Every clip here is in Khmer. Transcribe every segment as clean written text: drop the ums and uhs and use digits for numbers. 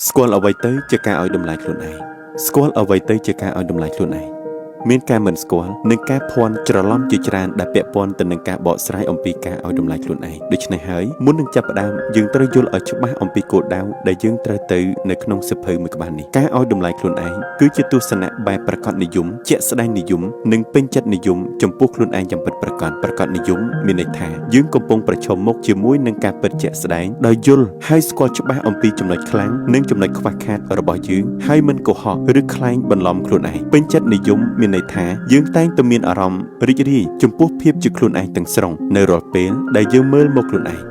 ស្គាល់អ្វីទៅជាការឲ្យតម្លៃខ្លួនឯងស្គាល់អ្វីទៅជាការឲ្យតម្លៃខ្លួនឯងមានការមិនស្គាល់និងការភ័ន្តច្រឡំជាច្រើនដែលពាក់ព័ន្ធទៅនឹងការបកស្រាយអំពីការឲ្យតម្លៃខ្លួនឯងដូច្នេះហើយមុននឹងចាប់ផ្ដើមយើងត្រូវយល់ឲ្យច្បាស់អំពីគោលដៅដែលយើងត្រូវទៅនៅក្នុងសៀវភៅមួយក្បាលនេះការឲ្យតម្លៃខ្លួនឯងគឺជាទស្សនៈបែបប្រកបនិយមជាក់ស្ដែងនិយមនិងពេញចិត្តនិយមចំពោះខ្លួនឯងយ៉ាងពិតប្រាកដនិយមមានន័យថាយើងកំពុងប្រឈមមុខជាមួយនឹងការពិតជាក់ស្ដែងដោយយល់ហើយស្គាល់ច្បាស់អំពីចំណុចខ្លាំងនិងចំណុចខ្វះខាតរបស់យើងហើយមិនកុហកឬក្លែងបន្លំខ្លួនឯងពេញចិត្តនិយមមានន័យថាយើងតែងតែមានអារម្មណ៍រីករាយចំពោះភាពជាខ្លួនឯងទាំងស្រុងនៅរាល់ពេលដែលយើងមើលមកខ្លួនឯង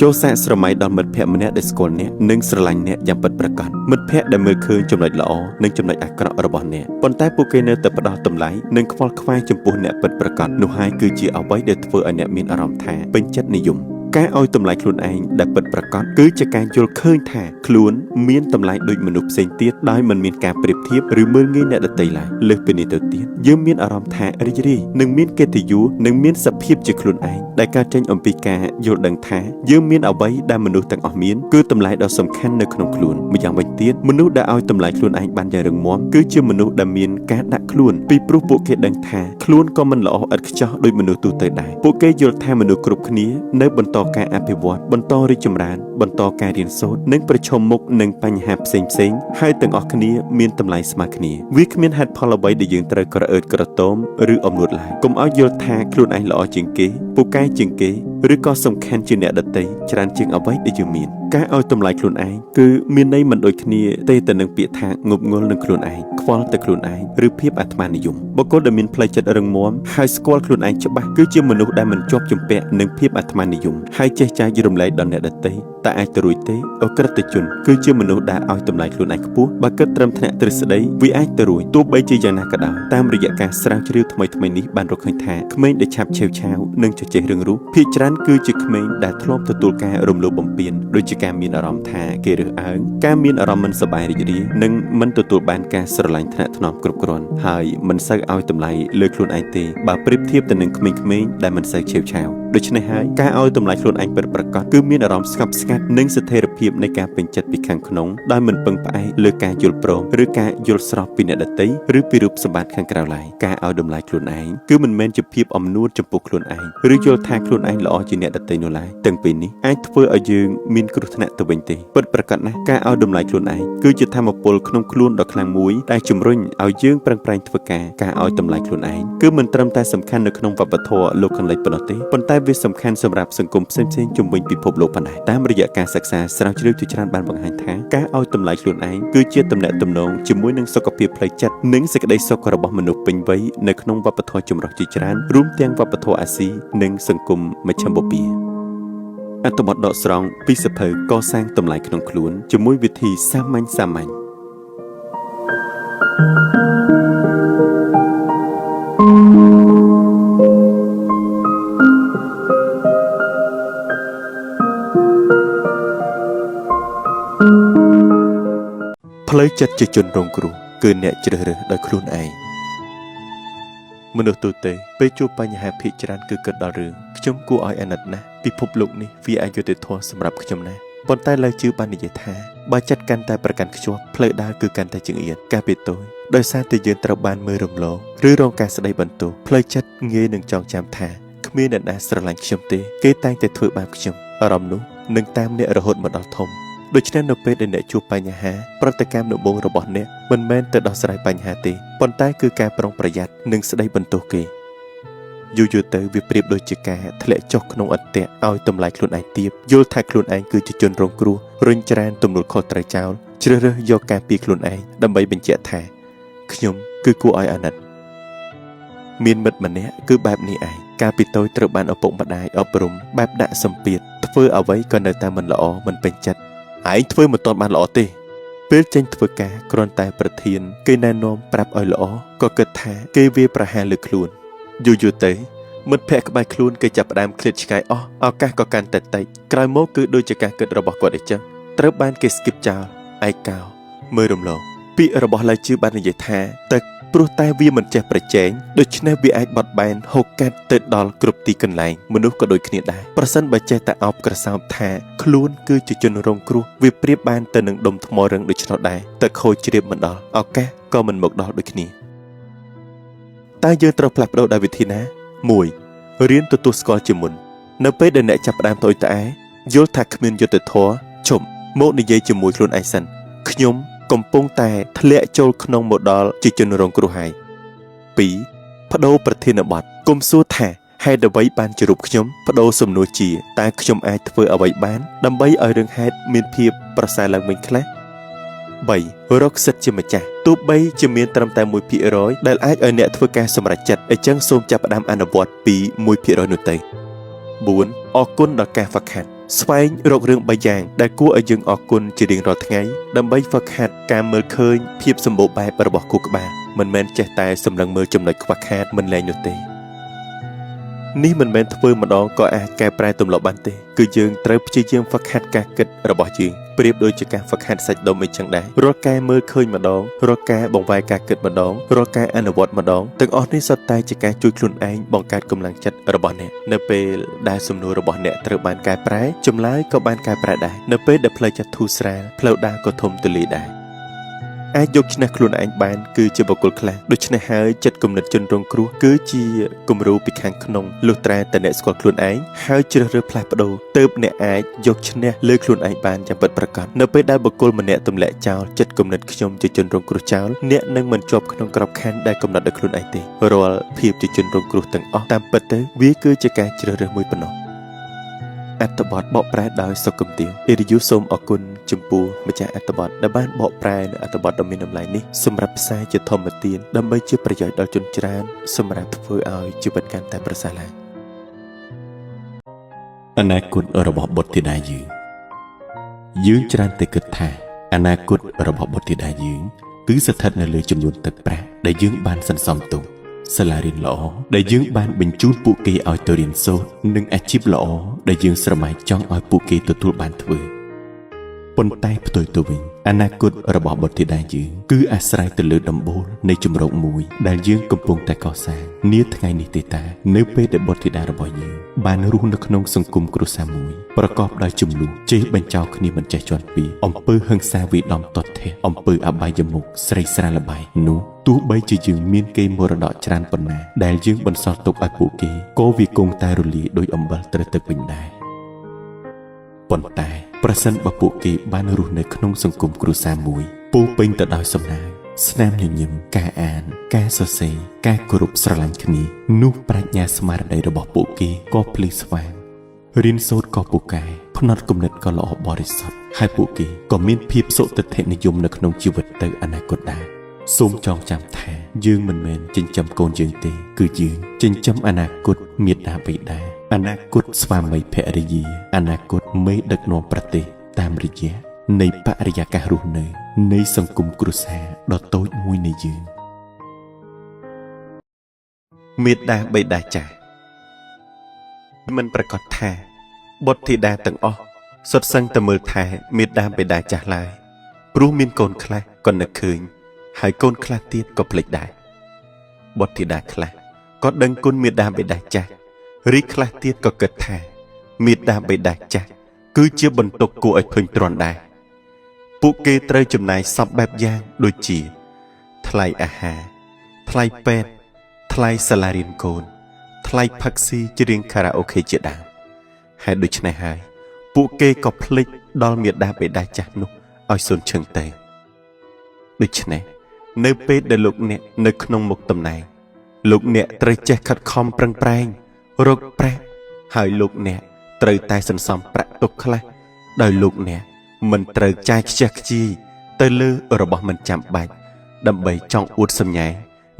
ចូលសាកស្រមៃដល់មិត្តភក្តិម្នាក់ដែលស្គាល់អ្នកនិងស្រឡាញ់អ្នកយ៉ាងពិតប្រាកដមិត្តភក្តិដែលមើលឃើញចំណុចល្អនិងចំណុចអាក្រក់របស់អ្នកប៉ុន្តែពួកគេនៅតែផ្ដោតតម្លៃនិងខ្វល់ខ្វាយចំពោះអ្នកពិតប្រាកដនោះហើយគឺជាអ្វីដែលធ្វើឲ្យអ្នកមានអារម្មណ៍ថាពេញចិត្តនិយមការឲ្យតម្លៃខ្លួនឯងដែលពិតប្រាកដគឺជាការយល់ឃើញថាខ្លួនមានតម្លៃដូចមនុស្សផ្សេងទៀតដោយមិនមានការប្រៀបធៀបឬមើលងាយអ្នកដទៃឡើយលើសពីនេះទៅទៀតយើងមានអារម្មណ៍ថារីករាយនិងមានកិត្តិយសនិងមានសភាពជាខ្លួនឯងដែលកើតចេញអំពីការយល់ដឹងថាយើងមានអ្វីដែលមនុស្សទាំងអស់មានគឺតម្លៃដ៏សំខាន់នៅក្នុងខ្លួនម្យ៉ាងវិញទៀតមនុស្សដែលឲ្យតម្លៃខ្លួនឯងបានយ៉ាងរឹងមាំគឺជាមនុស្សដែលមានការដាក់ខ្លួនពីព្រោះពួកគេដឹងថាខ្លួនក៏មិនល្អឥតខ្ចោះដូចមនុស្សទូទៅដែរពួកគេយល់ថាមនុស្សគ្រប់គ្នានៅបន្តការអភិវឌ្ឍបន្តរីកចម្រើនបន្តការរៀនសូត្រនិងប្រឈមមុខនឹងបញ្ហាផ្សេងៗហើយទាំងអស់គ្នាមានតម្លៃស្មើគ្នាវាគ្មានហេតុផលអ្វីដែលយើងត្រូវក្រអឺតក្រទមឬអំនួតឡើយកុំឲ្យយល់ថាខ្លួនឯងល្អជាងគេពូកែជាងគេឬក៏សំខាន់ជាងអ្នកដទៃច្រើនជាងអ្វីដែលយើងមានការឲ្យតម្លៃខ្លួនឯងគឺមានន័យមិនដូចគ្នាទេទៅនឹងពាក្យថាងប់ងល់នឹងខ្លួនឯងខ្វល់ទៅខ្លួនឯងឬភាពអាត្មានិយមបុគ្គលដែលមានផ្លូវចិត្តរឹងមាំហើយស្គាល់ខ្លួនឯងច្បាស់គឺជាមនុស្សដែលមិនជាប់ជំពាក់នឹងភាពអាត្មានិយមហើយចេះចែករំលែកដល់អ្នកដទៃតែអាចទៅរួចទេអក្រិតជនគឺជាមនុស្សដែលឲ្យតម្លៃខ្លួនឯងខ្ពស់បើគិតត្រឹមថ្នាក់ទ្រឹស្ដីវាអាចទៅរួចទោះបីជាយ៉ាងណាក៏ដោយតាមរយៈការស្រាវជ្រាវថ្មីៗនេះបានរកឃើញថាក្មេងដែលឆាប់ឆេវឆាវនិងជជែករឿងរស់ភាគច្រើនគឺជាក្មេងដែលធ្លាប់ទទួលការរំលោភបំពានដូចជាការមានអារម្មណ៍ថាគេរើសអើងការមានអារម្មណ៍មិនសប្បាយរីករាយនិងមិនទទួលបានការស្រឡាញ់ថ្នាក់ថ្នមគ្រប់គ្រាន់ហើយមិនសូវឲ្យតម្លៃលើខ្លួនឯងទេបើប្រៀបធៀបទៅនឹងក្មេងៗដែលមិនសូវឆេវឆាវដូច្នេះហើយការឲ្យតម្លៃខ្លួនឯងពិតប្រាកដគឺមានអារម្មណ៍ស្ងប់ស្ងាត់និងស្ថិរភាពនៃការពេញចិត្តពីខាងក្នុងដោយមិនពឹងផ្អែកលើការយល់ព្រមឬការយល់ស្របពីអ្នកដទៃឬពីរូបសម្បត្តិខាងក្រៅឡើយការឲ្យតម្លៃខ្លួនឯងគឺមិនមែនជាភាពអំនួតចំពោះខ្លួនឯងឬយល់ថាខ្លួនឯងល្អជាងអ្នកដទៃនោះឡើយទាំងពីរនេះអាចធ្វើឲ្យយើងមានគ្រោះថ្នាក់ទៅវិញទេពិតប្រាកដណាស់ការឲ្យតម្លៃខ្លួនឯងគឺជាធម៌ពលក្នុងខ្លួនដ៏ខ្លាំងមួយដែលជំរុញឲ្យយើងប្រឹងប្រែងធ្វើការឲ្យតម្លៃខ្លួនឯងគឺមិនត្រឹមតែសំខាន់នៅក្នុងវប្បធម៌លោកខាងលិចប៉ុណ្ណោះទេប៉ុន្តែវាសំខាន់សម្រាប់សង្គមផ្សេងៗជុំវិញពិភពលោកផងដែរតាមរយៈការសិក្សាស្រាវជ្រាវជាច្រើនបានបង្ហាញថាការឲ្យតម្លៃខ្លួនឯងគឺជាទំនាក់ទំនងជាមួយនឹងសុខភាពផ្លូវចិត្តនិងសេចក្តីសុខរបស់មនុស្សពេញវ័យនៅក្នុងវប្បធម៌ចម្រុះជាច្រើនរួមទាំងវប្បធម៌អាស៊ីនិងសង្គមមជ្ឈិមបូព៌ាអត្ថបទដកស្រង់ពីសៀវភៅកសាងតម្លៃក្នុងខ្លួនជាមួយវិធីសាមញ្ញផ្លូវចិត្តជាជនរងគ្រោះគឺអ្នកជ្រើសរើសដោយខ្លួនឯងមនុស្សទូទៅពេលជួបបញ្ហាភាគច្រើនគឺគិតដល់រឿងខ្ញុំគួរឲ្យអាណិតណាស់ពិភពលោកនេះវាអយុត្តិធម៌សម្រាប់ខ្ញុំណាស់ប៉ុន្តែលើជឿបាននិយាយថាបើចិត្តកាន់តែប្រកាន់ខ្ជាប់ផ្លូវដើរគឺកាន់តែចង្អៀតការពីតូចដោយសារតែយើងត្រូវបានមើលរំលងឬរងការស្ដីបន្ទោសផ្លូវចិត្តងាយនឹងចងចាំថាគ្មានអ្នកណាស្រឡាញ់ខ្ញុំទេគេតែងតែធ្វើបាបខ្ញុំអារម្មណ៍នោះនឹងតាមអ្នករហូតមកដល់ធំដូច្នេះនៅពេលដែលអ្នកជួបបញ្ហាប្រតិកម្មដំបូងរបស់អ្នកមិនមែនទៅដោះស្រាយបញ្ហាទេប៉ុន្តែគឺការប្រុងប្រយ័ត្ននិងស្ដីបន្ទោសគេយូរទៅវាប្រៀបដូចជាការធ្លាក់ចុះក្នុងអន្ទាក់ឲ្យតម្លៃខ្លួនឯងទាបយល់ថាខ្លួនឯងគឺជាជនរងគ្រោះរុញច្រានទំនួលខុសត្រូវចោលជ្រើសរើសយកការពារខ្លួនឯងដើម្បីបញ្ជាក់ថាខ្ញុំគឺគួរឲ្យអាណិតមានមិត្តម្នាក់គឺបែបនេះឯងកាលពីតូចត្រូវបានឪពុកម្ដាយអប់រំបែបដាក់សម្ពាធធ្វើអ្វីក៏នៅតែមិនល្អមិនពេញចិត្តឯងធ្វើមិនទាន់បានល្អទេពេលចេញធ្វើការគ្រាន់តែប្រធានគេណែនាំប្រាប់ឲ្យល្អក៏គិតថាគេវាប្រហារលើខ្លួនយូរទៅមិត្តភក្តិក្បែរខ្លួនគេចាប់ផ្ដើមឃ្លាតឆ្ងាយអស់ឱកាសក៏កាន់តែតិចក្រោយមកគឺដូចជាការគិតរបស់គាត់អញ្ចឹងត្រូវបានគេ skip ចោលឯកោមើលរំលងពាក្យរបស់ឡើយជឿបាននិយាយថាទឹក ព្រោះតែវាមិនចេះប្រជែងដូច្នេះវាអាចបត់បែនហូរកាត់ទៅដល់គ្រប់ទីកន្លែងមនុស្សក៏ដូចគ្នាដែរប្រសិនបើចេះតែអោបក្រសោបថាខ្លួនគឺជាជនរងគ្រោះវាប្រៀបបានទៅនឹងដុំថ្មរឹងដូច្នោះដែរតែខូចជ្រាបមិនដល់ឱកាសក៏មិនមកដល់ដូចគ្នាតែយើងត្រូវផ្លាស់ប្ដូរដោយវិធីណា1រៀនទទួលស្គាល់ជាមុននៅពេលដែលអ្នកចាប់ផ្ដើមត្អូញត្អែយល់ថាគ្មានយុត្តិធម៌ជុំមកនិយាយជាមួយខ្លួនឯងសិនខ្ញុំកំពុងតែធ្លាក់ចូលក្នុងម៉ូដលជាជនរងគ្រោះហើយ2បដូរប្រធានបទគុំសួរថាហេតុអ្វីបានជារូបខ្ញុំបដូរសំណួរជាតើខ្ញុំអាចធ្វើអ្វីបានដើម្បីឲ្យរឿងហេតុមានភាពប្រសើរឡើងវិញខ្លះ3រកសិទ្ធិជាម្ចាស់ទោះបីជាមានត្រឹមតែ 1% ដែលអាចឲ្យអ្នកធ្វើការសម្រេចចិត្តអញ្ចឹងសូមចាប់ផ្ដើមអនុវត្តពី 1% នោះទៅ4អរគុណដល់ការហ្វឹកហាត់ស្វែងរករឿង3យ៉ាងដែលគួរឲ្យយើងអរគុណជារៀងរាល់ថ្ងៃដើម្បីហ្វឹកហាត់ការមើលឃើញភាពសម្បូរបែបរបស់គូក្បាលមិនមែនចេះតែសម្លឹងមើលចំណុចខ្វះខាតមិនលែងនោះទេនេះមិនមែនធ្វើម្ដងក៏អាចកែប្រែទម្លាប់បានទេគឺយើងត្រូវព្យាយាមហ្វឹកហាត់ការគិតរបស់យើងប្រៀបដូចជាការហ្វឹកហាត់សាច់ដុំអីចឹងដែររាល់ការមើលឃើញម្ដងរាល់ការបង្វែរការគិតម្ដងរាល់ការអនុវត្តម្ដងទាំងអស់នេះសុទ្ធតែជាការជួយខ្លួនឯងបង្កើតកម្លាំងចិត្តរបស់អ្នកនៅពេលដែលសំណួររបស់អ្នកត្រូវបានកែប្រែចម្លើយក៏បានកែប្រែដែរនៅពេលដែលផ្លូវចិត្តធូរស្រាលផ្លូវដើរក៏ធំទូលាយដែរអាចយកឈ្នះខ្លួនឯងបានគឺជាបុគ្គលខ្លះដូច្នេះហើយចិត្តគំនិតជនរងគ្រោះគឺជាគំរូពីខាងក្នុងលុះត្រាតែអ្នកស្គាល់ខ្លួនឯងហើយជ្រើសរើសផ្លាស់ប្ដូរទើបអ្នកអាចយកឈ្នះលើខ្លួនឯងបានយ៉ាងពិតប្រាកដនៅពេលដែលបុគ្គលម្នាក់ទម្លាក់ចោលចិត្តគំនិតខ្ញុំជាជនរងគ្រោះចោលអ្នកនឹងមិនជាប់ក្នុងក្របខ័ណ្ឌដែលកំណត់ដោយខ្លួនឯងទេរាល់ភាពជាជនរងគ្រោះទាំងអស់តាមពិតទៅវាគឺជាការជ្រើសរើសមួយប៉ុណ្ណោះអត្ថបទបកប្រែដោយសុគមទាវអេរីយូសូមអរគុណចំពោះម្ចាស់អត្ថបទដែលបានបកប្រែនៅអត្ថបទដ៏មានតម្លៃនេះសម្រាប់ផ្សាយជាធម្មទានដើម្បីជាប្រយោជន៍ដល់ជនច្រើនសម្រាប់ធ្វើឲ្យជីវិតកាន់តែប្រសើរឡើងអនាគតរបស់បុត្រធីតាយើងច្រើនតែគិតថាអនាគតរបស់បុត្រធីតាយើងគឺស្ថិតនៅលើចំនួនទឹកប្រាក់ដែលយើងបានសន្សំទុកសាលារៀនល្អដែលយើងបានបញ្ជូនពួកគេឲ្យទៅរៀនសូត្រនិងអាជីពល្អដែលយើងស្រមៃចង់ឲ្យពួកគេទទួលបានធ្វើប៉ុន្តែផ្ទុយទៅវិញអនាគតរបស់បុត្រធីតាយើងគឺអាស្រ័យទៅលើដំបូលនៃជំរកមួយដែលយើងកំពុងតែកសាងនាថ្ងៃនេះទេតានៅពេលដែលបុត្រធីតារបស់យើងបានរស់នៅក្នុងសង្គមគ្រួសារមួយប្រកបដោយជម្លោះជេរបញ្ចោលគ្នាមិនចេះជាន់ពីអំពើហិង្សាវាយដំទោសធាអំពើអបាយមុខស្រីស្រាលបាយនោះទោះបីជាយើងមានកេរមរតកច្រើនប៉ុណ្ណាដែលយើងបន្សល់ទុកឲ្យពួកគេក៏វាគង់តែរលាយដោយអំបិលត្រូវទឹកវិញដែរប៉ុន្តែប្រសិនបើពួកគេបានរស់នៅក្នុងសង្គមគ្រួសារមួយពោរពេញទៅដោយសំណាងស្នាមញញឹមការអានការសរសេរការគោរពស្រឡាញ់គ្នានោះប្រាជ្ញាស្មារតីរបស់ពួកគេក៏ភ្លឺស្វាងរៀនសូត្រក៏ពូកែផ្នត់គំនិតក៏ល្អបរិសុទ្ធហើយពួកគេក៏មានភាពសុទិដ្ឋិនិយមនៅក្នុងជីវិតទៅអនាគតដែរសូមចងចាំថាយើងមិនមែនចិញ្ចឹមកូនយើងទេគឺយើងចិញ្ចឹមអនាគតមាតាបិតាអនាគតស្វាមីភរិយាអនាគតមេដឹកនាំប្រទេសតាមរយៈនៃបរិយាកាសរស់នៅនៃសង្គមគ្រួសារដ៏តូចមួយនៃយើងមេតាបិតាចាស់មិនប្រកាសថាបុត្រធីតាទាំងអស់សុទ្ធសឹងតែមើលថែមេតាបិតាចាស់ឡើយព្រោះមានកូនខ្លះក៏នឹកឃើញហើយកូនខ្លះទៀតក៏ភ្លេចដែរបុត្រធីតាខ្លះក៏ដឹងគុណមេតាបិតាចាស់រីខ្លះទៀតក៏គិតថាមេតាបិតាចាស់គឺជាបន្ទុកគួរឲ្យធុញទ្រាន់ដែរពួកគេត្រូវចំណាយសពបែបយ៉ាងដូចជាថ្លៃអាហារថ្លៃពេទ្យថ្លៃសាលារៀនកូនថ្លៃផឹកស៊ីច្រៀងខារ៉ាអូខេជាដើមហើយដូច្នេះហើយពួកគេក៏ភ្លេចដល់មេតាបិតាចាស់នោះឲ្យសូន្យឈឹងទៅដូច្នេះនៅពេលដែលលោកអ្នកនៅក្នុងមុខតំណែងលោកអ្នកត្រូវចេះខិតខំប្រឹងប្រែងរកប្រាក់ហើយលោកអ្នកត្រូវតែសន្សំប្រាក់ទុកខ្លះដោយលោកអ្នកមិនត្រូវចាយខ្ជះខ្ជាយទៅលើរបស់មិនចាំបាច់ដើម្បីចង់អួតសម្ញែង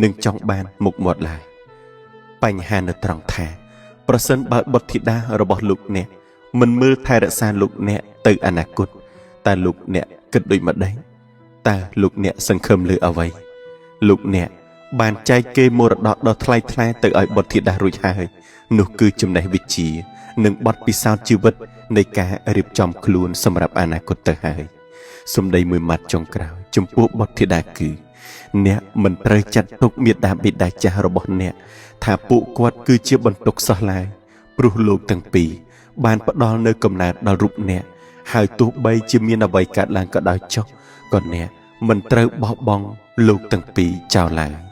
និងចង់បានមុខមាត់ឡើយបញ្ហានៅត្រង់ថាប្រសិនបើបុត្រធីតារបស់លោកអ្នកមិនមើលថែរក្សាលោកអ្នកទៅអនាគតតើលោកអ្នកគិតដូចម្ដេចតើលោកអ្នកសង្ឃឹមលើអ្វីលោកអ្នកបានចែកគេមរតកដ៏ថ្លៃថ្លាទៅឲ្យបុត្រធីតារួចហើយនោះគឺចំណេះវិជ្ជានិងបទពិសោធន៍ជីវិតនៃការរៀបចំខ្លួនសម្រាប់អនាគតទៅហើយសម្ដីមួយម៉ាត់ចុងក្រោយចំពោះបុត្រធីតាគឺ អ្នកមិនត្រូវចាត់ទុកមេដាបេដាចាស់របស់អ្នកថាពួកគាត់គឺជាបន្ទុកសោះឡើយព្រោះលោកទាំងពីរបានផ្ដល់នៅកំណើតដល់រូបអ្នកហើយទោះបីជាមានអ្វីកើតឡើងក៏ដោយចុះក៏អ្នកមិនត្រូវបោះបង់លោកទាំងពីរចោលឡើយ